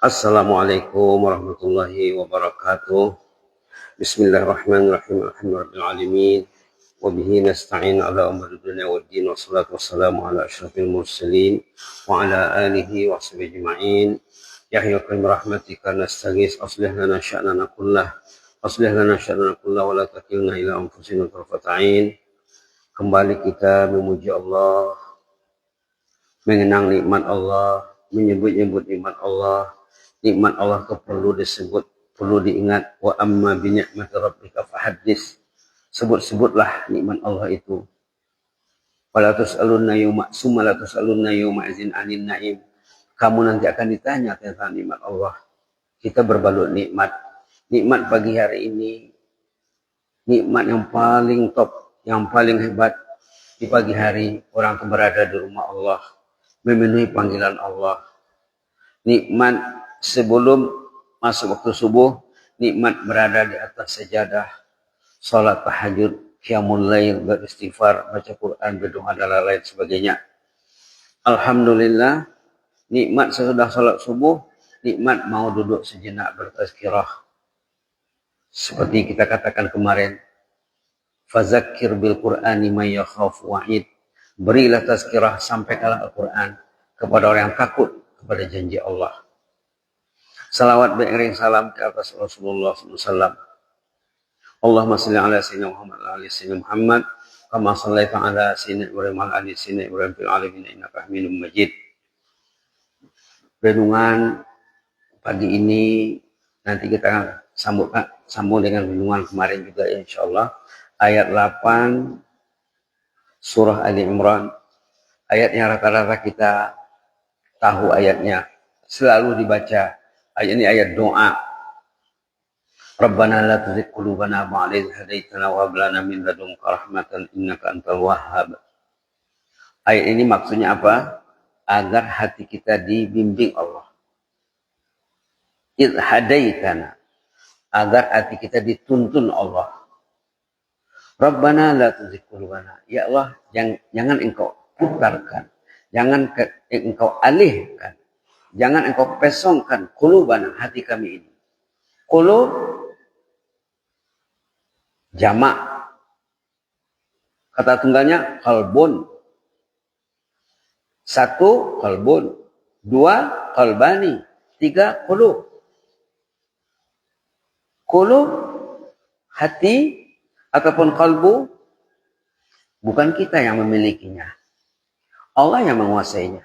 Assalamualaikum warahmatullahi wabarakatuh. Bismillahirrahmanirrahim. Alhamdulillahirabbil alamin. Wa bihi nasta'in ala umuri dunya waddin. Wassalatu wassalamu ala asyrafil mursalin wa ala alihi wa sahbihi ajma'in. Ya hayyul rahmatika nastaghits aslih lana sya'nana kullah. Aslih lana sya'nana kullah wa la takilna ila anfusina tarfata 'ain. Kembali kita memuji Allah, mengenang nikmat Allah, menyebut-nyebut nikmat Allah. Nikmat Allah itu perlu disebut, perlu diingat. Wa amma bi ni'mati rabbika fahaddits. Sebut-sebutlah nikmat Allah itu. Wala tus'alunna yawma summa la tus'alunna yawma idzin 'anil na'im. Kamu nanti akan ditanya tentang nikmat Allah. Kita berbalut nikmat. Nikmat pagi hari ini, nikmat yang paling top, yang paling hebat di pagi hari, orang berada di rumah Allah, memenuhi panggilan Allah. Nikmat sebelum masuk waktu subuh, nikmat berada di atas sejadah, salat tahajud, qiyamul lail, beristighfar, baca Quran, berdoa dan lain sebagainya. Alhamdulillah, nikmat sesudah salat subuh, nikmat mau duduk sejenak bertazkirah. Seperti kita katakan kemarin, fazakir bil Qur'ani may yakhafu wa'id. Berilah tazkirah, sampaikanlah Al-Quran kepada orang yang takut kepada janji Allah. Salawat beriring salam ke atas Rasulullah SAW. Allahumma salli ala sayyidina Muhammad wa ala sayyidina Muhammad kama shallaita ala sayyidina Ibrahim wa ala sayyidina Ibrahim fil alamin innaka Hamidum Majid. Renungan pagi ini nanti kita sambung dengan renungan kemarin juga insyaallah. Ayat 8 surah Ali Imran. Ayatnya rata-rata kita tahu ayatnya, selalu dibaca. Ayat ini ayat doa. Rabbana la tuzigh qulubana ba'da idh hadaitana wa hab lana min ladunka rahmatan innaka antal wahhab. Ayat ini maksudnya apa? Agar hati kita dibimbing Allah. Idh hadaitana, agar hati kita dituntun Allah. Rabbana la tuzigh qulubana. Ya Allah, jangan engkau putarkan, jangan engkau alihkan, jangan engkau pesongkan qulubana, hati kami ini. Qulub jamak, kata tunggalnya qalbun. Satu qalbun, dua qalbani, tiga qulub. Qulub hati ataupun qalbu bukan kita yang memilikinya, Allah yang menguasainya.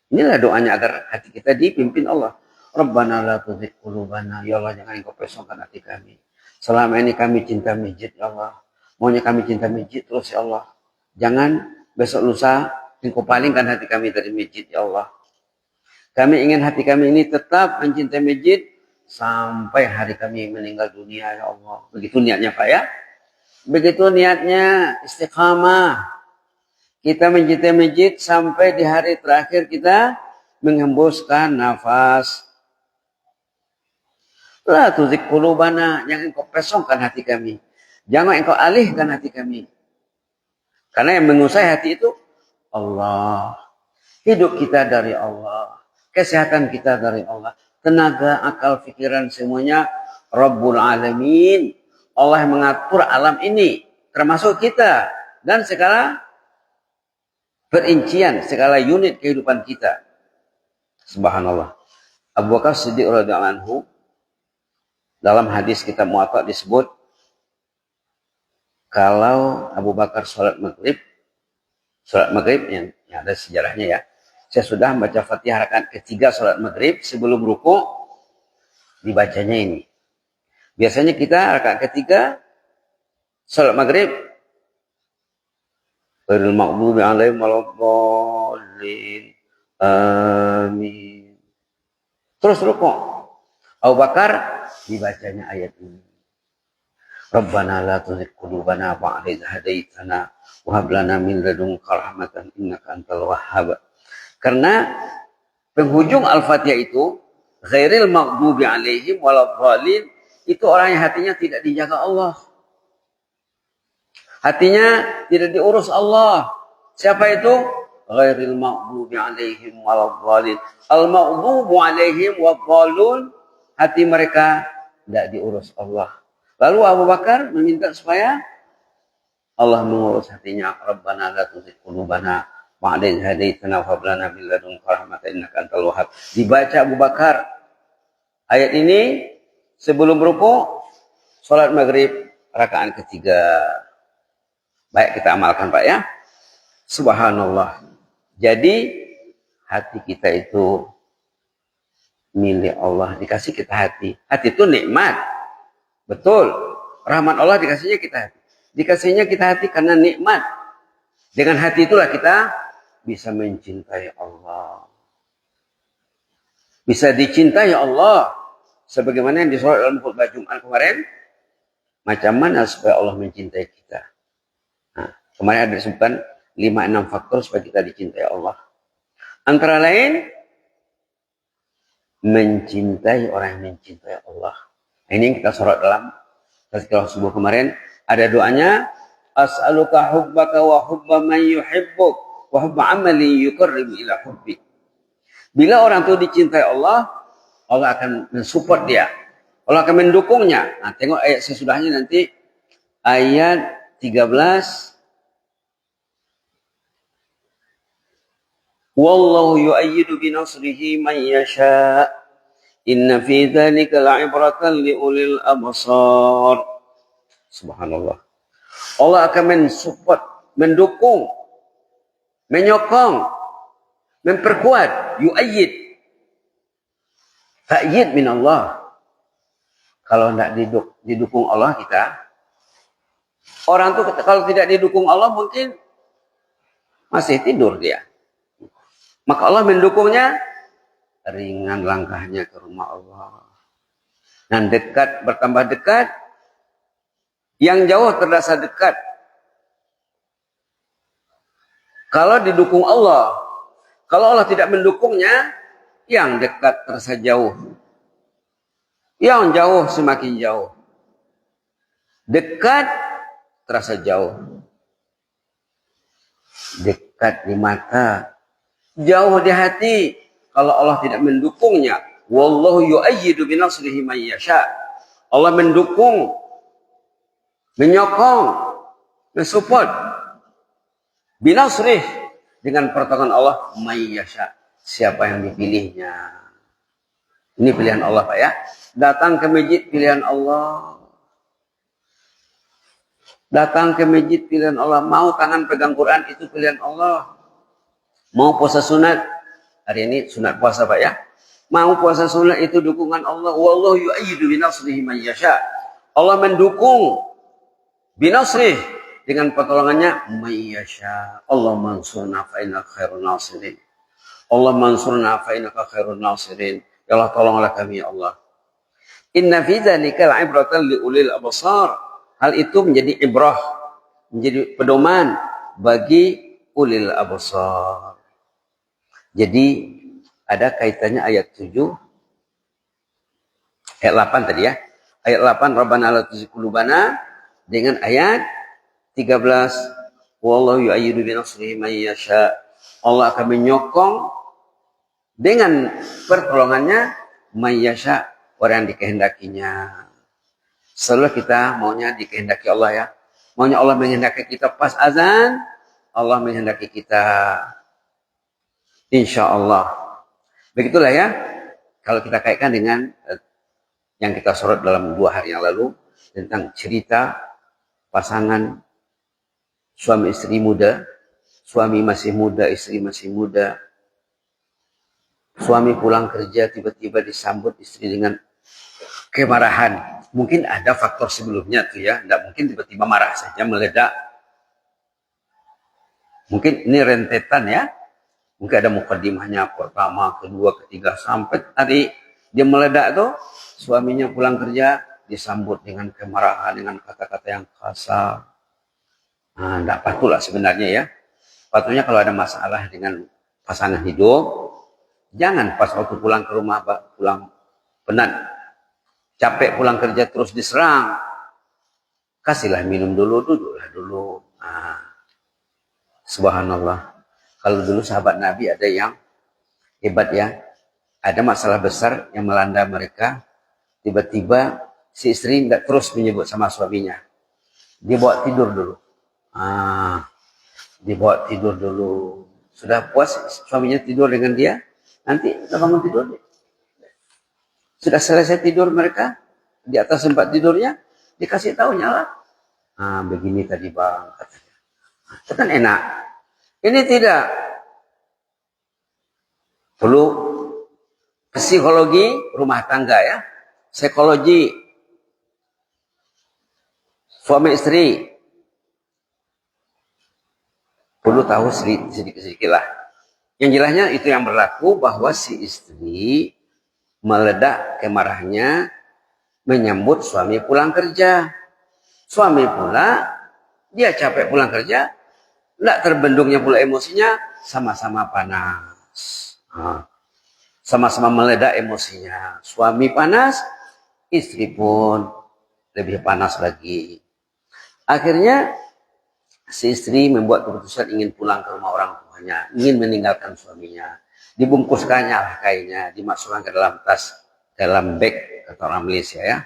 Inilah doanya agar hati kita dipimpin Allah. Rabbana la tuzigh qulubana. Ya Allah, jangan engkau pesongkan hati kami. Selama ini kami cinta masjid, ya Allah. Maunya kami cinta masjid terus, ya Allah. Jangan besok lusa engkau palingkan hati kami dari masjid, ya Allah. Kami ingin hati kami ini tetap mencintai masjid sampai hari kami meninggal dunia, ya Allah. Begitu niatnya Pak ya. Begitu niatnya, istiqamah. Kita mencintai masjid sampai di hari terakhir kita menghembuskan nafas. La tuzigh qulubana, jangan engkau pesongkan hati kami. Jangan engkau alihkan hati kami. Karena yang menguasai hati itu Allah. Hidup kita dari Allah. Kesehatan kita dari Allah. Tenaga, akal, pikiran semuanya Rabbul Alamin. Allah yang mengatur alam ini. Termasuk kita. Dan segala perincian, segala unit kehidupan kita. Subhanallah. Abu Bakar Siddiq radhiyallahu anhu dalam hadis kitab Muwatta disebut kalau Abu Bakar sholat maghrib yang ada sejarahnya ya. Saya sudah membaca Fatihah rakaat ketiga sholat maghrib, sebelum ruku dibacanya ini. Biasanya kita rakaat ketiga sholat maghrib ghairil maghdubi 'alaihim waladdallin amin. Terus ruku. Abu Bakar dibacanya ayat ini. Rabbana la tuzigh qulubana ba'da idh hadaitana wa hab lana min ladunka rahmatan innaka antal wahhab. Karena penghujung Al-Fatihah itu ghairil maghdubi 'alaihim waladdallin, itu orang yang hatinya tidak dijaga Allah. Hatinya tidak diurus Allah. Siapa itu? ghairil maghdubi alaihim waladdallin. Al-maghdubu alaihim waddallun, hati mereka tidak diurus Allah. Lalu Abu Bakar meminta supaya Allah mengurus hatinya. Rabbana la tuzigh qulubana ba'da idh hadaitana wa hab lana min ladunka rahmatan innaka antal wahhab. Dibaca Abu Bakar ayat ini sebelum ruku salat maghrib rakaat ketiga. Baik, kita amalkan Pak ya. Subhanallah. Jadi hati kita itu milik Allah, dikasih kita hati. Hati itu nikmat. Betul. Rahmat Allah dikasihnya kita hati. Dikasihnya kita hati karena nikmat. Dengan hati itulah kita bisa mencintai Allah. Bisa dicintai Allah. Sebagaimana yang disorot dalam khutbah Jumat kemarin. Macam mana supaya Allah mencintai kita. Nah, kemarin ada disebutkan 5-6 faktor supaya kita dicintai Allah. Antara lain, mencintai orang yang mencintai Allah. Ini yang kita sorot dalam tazkirah subuh kemarin. Ada doanya, as'aluka hubbaka wa hubba man yuhibbuk wa hubba amali yuqarribu ila hubbik. Bila orang itu dicintai Allah, Allah akan mensupport dia. Allah akan mendukungnya. Nah, tengok ayat sesudahnya nanti ayat 13. Wallahu yu'ayyidu binasrihi man yasha. Inna fi dzalika la'ibratan liulil absar. Subhanallah. Allah akan mensupport, mendukung, menyokong, memperkuat, yu'ayyid. Ta'yid min Allah. Kalau tidak didukung Allah kita, orang itu kalau tidak didukung Allah mungkin masih tidur dia. Maka Allah mendukungnya, ringan langkahnya ke rumah Allah. Dan dekat bertambah dekat, yang jauh terasa dekat. Kalau didukung Allah, kalau Allah tidak mendukungnya, yang dekat terasa jauh. Yang jauh semakin jauh. Dekat terasa jauh. Dekat di mata, jauh di hati. Kalau Allah tidak mendukungnya, wallahu yu'ayyidu binasrihi man yasha. Allah mendukung, menyokong, mensupport binasrih dengan pertolongan Allah man yasha, siapa yang dipilihnya. Ini pilihan Allah Pak ya. Datang ke masjid pilihan Allah. Datang ke masjid pilihan Allah. Mau tangan pegang Quran itu pilihan Allah. Mau puasa sunat, hari ini sunat puasa Pak ya. Mau puasa sunat itu dukungan Allah. Wallahu yu'ayyidu binasrihi man yasha. Allah mendukung binasrih dengan pertolongannya man yasha. Allah mansurna fa innaka khairun nasirin. Allah mansurna fa innaka khairun nasirin. Ya Allah tolonglah kami ya Allah. Inna fi dzalika la'ibratan liulil absar. Hal itu menjadi ibrah, menjadi pedoman bagi ulil absar. Jadi ada kaitannya ayat 7 ayat 8 tadi ya. Ayat 8 Rabbana la tuzigh qulubana dengan ayat 13 wallahu yu'ayyidu binasrihi man yasha. Allah akan menyokong dengan pertolongannya man yasha, orang yang dikehendakinya. Selalu kita maunya dikehendaki Allah ya. Maunya Allah menghendaki kita pas azan, Allah menghendaki kita. Insya Allah. Begitulah ya. Kalau kita kaitkan dengan yang kita sorot dalam 2 hari yang lalu tentang cerita pasangan suami istri muda, suami masih muda, istri masih muda. Suami pulang kerja tiba-tiba disambut istri dengan kemarahan. Mungkin ada faktor sebelumnya tuh ya. Tidak mungkin tiba-tiba marah saja meledak. Mungkin ini rentetan ya. Mungkin ada mukaddimahnya pertama, kedua, ketiga. Sampai tadi dia meledak tuh. Suaminya pulang kerja disambut dengan kemarahan, dengan kata-kata yang kasar. Nah, tidak patutlah sebenarnya ya. Patutnya kalau ada masalah dengan pasangan hidup, jangan pas waktu pulang ke rumah, pulang penat. Capek pulang kerja terus diserang. Kasihlah minum dulu, duduklah dulu. Nah, subhanallah. Kalau dulu sahabat Nabi ada yang hebat ya. Ada masalah besar yang melanda mereka. Tiba-tiba si istri nggak terus menyebut sama suaminya. Dia bawa tidur dulu. Dibawa tidur dulu. Sudah puas suaminya tidur dengan dia. Nanti kita bangun tidur. Sudah selesai tidur mereka. Di atas tempat tidurnya. Dikasih tahu nyala. Begini tadi bang. Itu kan enak. Ini tidak. Perlu psikologi rumah tangga ya. Psikologi suami istri. Perlu tahu sedikit-sedikit lah. Yang jelasnya itu yang berlaku bahwa si istri meledak kemarahannya menyambut suami pulang kerja. Suami pula, dia capek pulang kerja, tidak terbendungnya pula emosinya, sama-sama panas. Sama-sama meledak emosinya. Suami panas, istri pun lebih panas lagi. Akhirnya si istri membuat keputusan ingin pulang ke rumah orang tuanya, ingin meninggalkan suaminya. Dibungkuskannya lah kainnya, dimasukkan ke dalam tas, dalam bag kata orang Malaysia ya.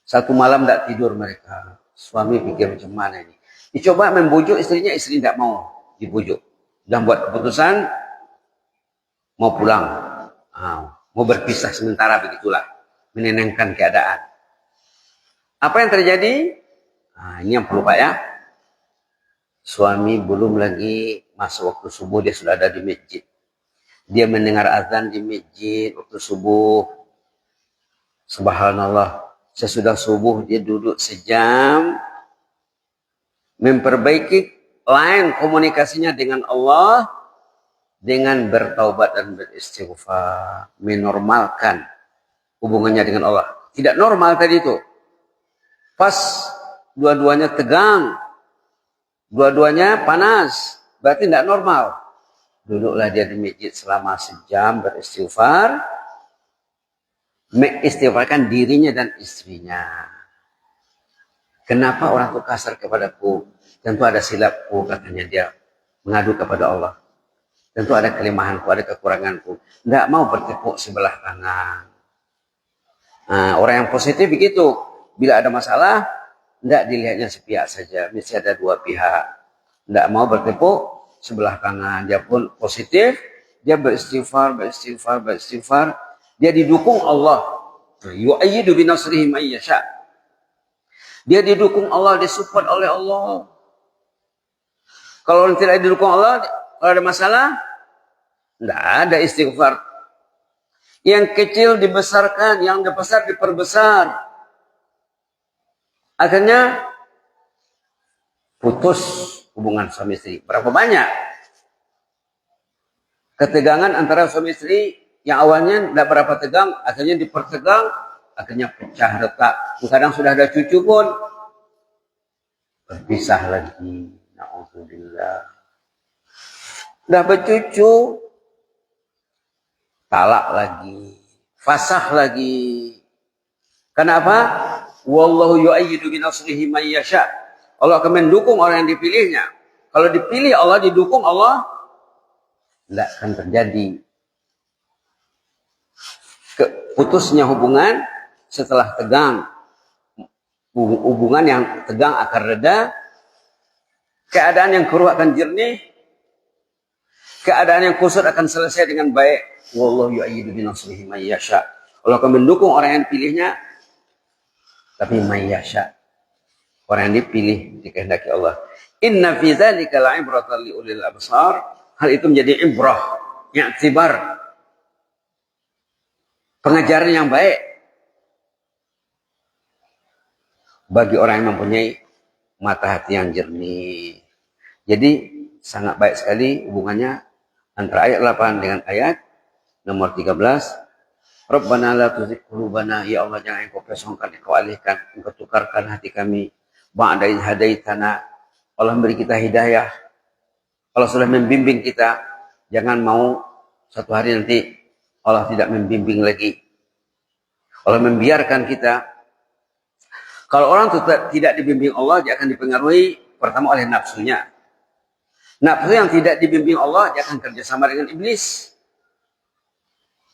Satu malam tidak tidur mereka. Suami pikir macam mana ini. Dicoba membujuk istrinya, istri tidak mau dibujuk. Dan buat keputusan mau pulang, mau berpisah sementara begitulah, menenangkan keadaan. Apa yang terjadi? Ini yang perlu Pak ya. Suami belum lagi masuk waktu subuh, dia sudah ada di masjid. Dia mendengar azan di masjid waktu subuh. Subhanallah. Sesudah subuh dia duduk sejam. Memperbaiki line komunikasinya dengan Allah. Dengan bertaubat dan beristighfar. Menormalkan hubungannya dengan Allah. Tidak normal tadi itu. Pas dua-duanya tegang. Dua-duanya panas. Berarti tidak normal. Duduklah dia di masjid selama sejam beristighfar. Mengistighfarkan dirinya dan istrinya. Kenapa orang itu kasar kepadaku? Tentu ada silapku, katanya dia mengadu kepada Allah. Tentu ada kelemahanku, ada kekuranganku. Tidak mau bertepuk sebelah tangan. Orang yang positif begitu. Bila ada masalah, tidak dilihatnya sepihak saja. Mesti ada dua pihak. Tidak mau bertepuk sebelah tangan. Dia pun positif. Dia beristighfar. Dia didukung Allah. Yu'ayyidu binasrihi man yasha. Dia didukung Allah, disupport oleh Allah. Kalau tidak didukung Allah, kalau ada masalah, tidak ada istighfar. Yang kecil dibesarkan, yang besar diperbesar. Akhirnya putus hubungan suami istri. Berapa banyak ketegangan antara suami istri yang awalnya tidak berapa tegang, akhirnya dipertegang, akhirnya pecah retak. Kadang sudah ada cucu pun berpisah lagi. Na'udzubillah. Sudah bercucu, talak lagi, fasah lagi. Kenapa? Wallahu yu'ayyidu binasrihi man yasha. Allah akan mendukung orang yang dipilihnya. Kalau dipilih Allah, didukung Allah, tidak akan terjadi putusnya hubungan setelah tegang. Hubungan yang tegang akan reda, keadaan yang keruh akan jernih, keadaan yang kusut akan selesai dengan baik. Wallahu yu'ayyidu binasrihi man yasha. Allah akan mendukung orang yang pilihnya, tapi man yasha, orang yang dipilih dikehendaki Allah. Inna fi dzalika la'ibratan liulil absar. Hal itu menjadi ibrah, i'tibar, pengajaran yang baik bagi orang yang mempunyai mata hati yang jernih. Jadi sangat baik sekali hubungannya antara ayat 8 dengan ayat nomor 13. Rabbana la tuzigh qulubana, ya Allah jangan engkau kosongkan, engkau alihkan, engkau tukarkan hati kami ba'da idh hadaitana. Allah memberi kita hidayah. Allah sudah membimbing kita, jangan mau satu hari nanti Allah tidak membimbing lagi. Allah membiarkan kita. Kalau orang tidak dibimbing Allah, dia akan dipengaruhi pertama oleh nafsunya. Nafsu yang tidak dibimbing Allah, dia akan kerjasama dengan iblis.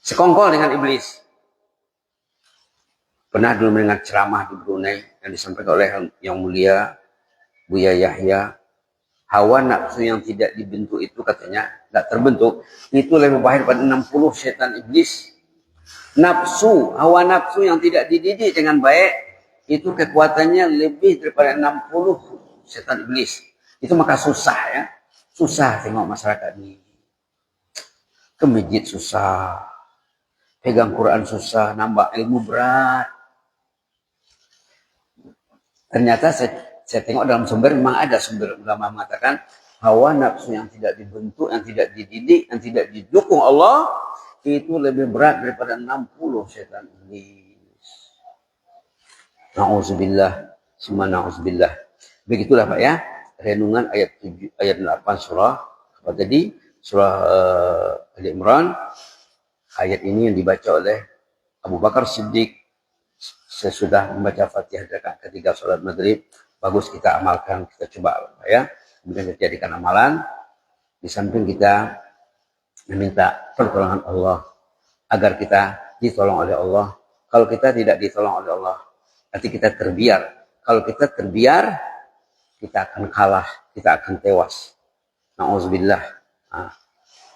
Sekongkol dengan iblis. Pernah dulu mendengar ceramah di Brunei yang disampaikan oleh Yang Mulia Buya Yahya. Hawa nafsu yang tidak dibentuk itu katanya, tidak terbentuk, itu lebih bahaya daripada 60 setan iblis. Nafsu, hawa nafsu yang tidak dididik dengan baik, itu kekuatannya lebih daripada 60 setan iblis. Itu maka susah ya. Susah tengok masyarakat ini. Ke masjid susah. Pegang Quran susah, nambah ilmu berat. Ternyata saya tengok dalam sumber memang ada sumber ulama mengatakan hawa nafsu yang tidak dibentuk, yang tidak dididik, yang tidak didukung Allah itu lebih berat daripada 60 setan iblis. Na'udzubillah, semua na'udzubillah. Begitulah Pak ya, renungan ayat 7, ayat 8 surah apa tadi? Surah Ali Imran. Ayat ini yang dibaca oleh Abu Bakar Siddiq sesudah membaca Fatihah rakaat ketiga salat maghrib. Bagus kita amalkan, kita coba ya. Kemudian kita jadikan amalan. Di samping kita meminta pertolongan Allah agar kita ditolong oleh Allah. Kalau kita tidak ditolong oleh Allah, nanti kita terbiar. Kalau kita terbiar, kita akan kalah, kita akan tewas. Na'udzubillah.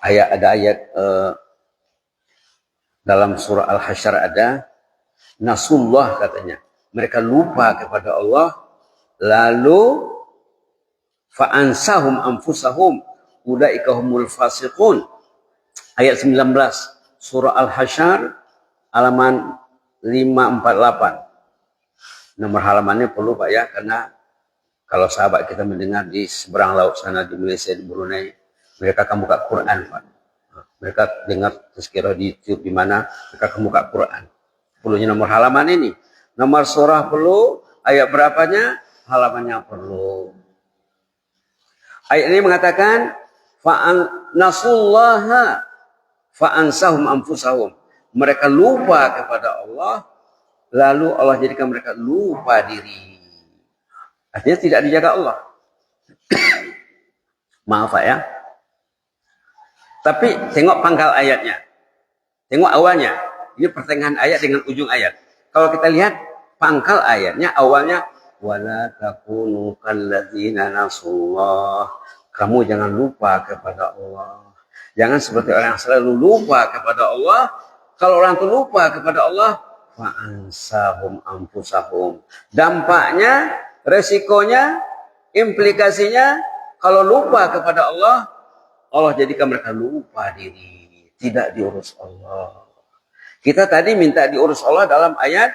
Ada ayat dalam surah Al-Hasyr ada nasullah katanya. Mereka lupa kepada Allah. Lalu fa'ansahum anfusahum ulaika humul fasiqun. Ayat 19 surah Al-Hasyr halaman 548. Nomor halamannya perlu Pak ya, karena kalau sahabat kita mendengar di seberang laut sana di Malaysia, di Brunei, mereka akan buka Quran Pak. Mereka dengar tazkirah di YouTube di mana mereka akan buka Quran. Perlunya nomor halaman ini. Nomor surah perlu, ayat berapanya? Halamannya perlu. Ayat ini mengatakan nasullaha fa'ansahum anfusahum. Mereka lupa kepada Allah, lalu Allah jadikan mereka lupa diri. Artinya tidak dijaga Allah. Maaf Pak ya. Tapi tengok pangkal ayatnya. Tengok awalnya. Ini pertengahan ayat dengan ujung ayat. Kalau kita lihat pangkal ayatnya, awalnya wala takunu kalladzina nasullah. Kamu jangan lupa kepada Allah. Jangan seperti orang yang selalu lupa kepada Allah. Kalau orang itu lupa kepada Allah, fa'ansahum anfusahum. Dampaknya, resikonya, implikasinya, kalau lupa kepada Allah, Allah jadikan mereka lupa diri. Tidak diurus Allah. Kita tadi minta diurus Allah dalam ayat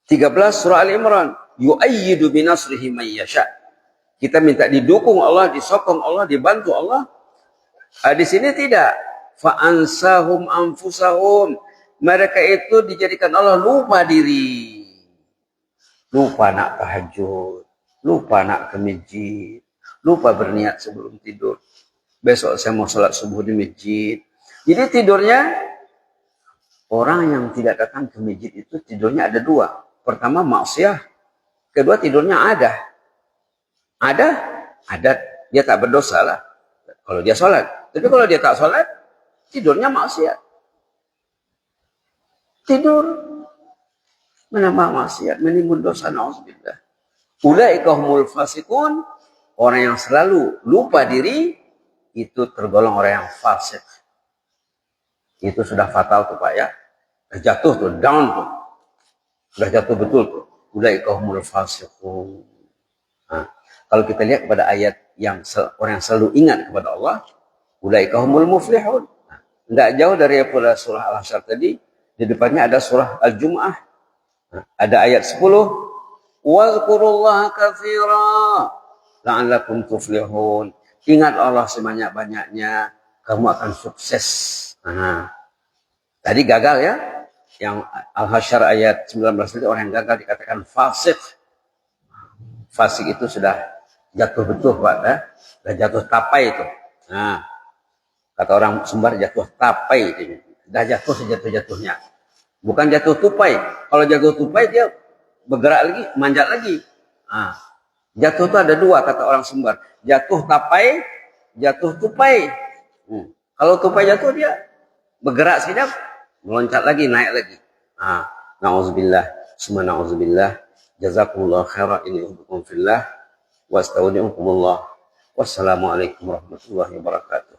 13 surah Al-Imran. Yu'ayyidu binasrihi mayyasha. Kita minta didukung Allah, disokong Allah, dibantu Allah. Di sini tidak. Fa'ansahum anfusahum. Mereka itu dijadikan Allah lupa diri. Lupa nak tahajud. Lupa nak ke masjid. Lupa berniat sebelum tidur. Besok saya mau sholat subuh di masjid. Jadi tidurnya, orang yang tidak datang ke masjid itu tidurnya ada dua. Pertama maksiat. Kedua tidurnya ada. Ada. Dia tak berdosa lah. Kalau dia sholat. Tapi kalau dia tak sholat, tidurnya maksiat. Tidur. Menambah maksiat. Menimbul dosa. Na'udzubillah. Ulaika humul fasiqun. Orang yang selalu lupa diri, itu tergolong orang yang fasik. Itu sudah fatal tuh Pak ya. Jatuh tuh, down tuh. Sudah jatuh betul tuh. Ulaika humul fasiqun. Nah, kalau kita lihat pada ayat yang orang yang selalu ingat kepada Allah, ulaika humul muflihun. Tidak jauh dari surah Al-Hasyr tadi, di depannya ada surah Al-Jum'ah. Nah, ada ayat 10. Wazkurullaha katsira la'allakum tuflihun. Ingat Allah sebanyak-banyaknya, kamu akan sukses. Nah, tadi gagal ya. Yang Al-Hasyr ayat 19 itu orang yang gagal dikatakan fasik. Fasik itu sudah jatuh betul Pak ya. Sudah jatuh tapai itu. Nah, kata orang Sumbar jatuh tapai itu. Sudah jatuh sejatuh-jatuhnya. Bukan jatuh tupai. Kalau jatuh tupai dia bergerak lagi, manjat lagi. Nah, Jatuh itu ada dua kata orang Sumbar. Jatuh tapai, jatuh tupai. Kalau tupai jatuh dia bergerak sekejap, meloncat lagi, naik lagi. Na'udzubillah, summa na'udzubillah. Jazakumullah khairan, ini ubikum fillah. Wastaudi'ukumullah. Wassalamualaikum warahmatullahi wabarakatuh.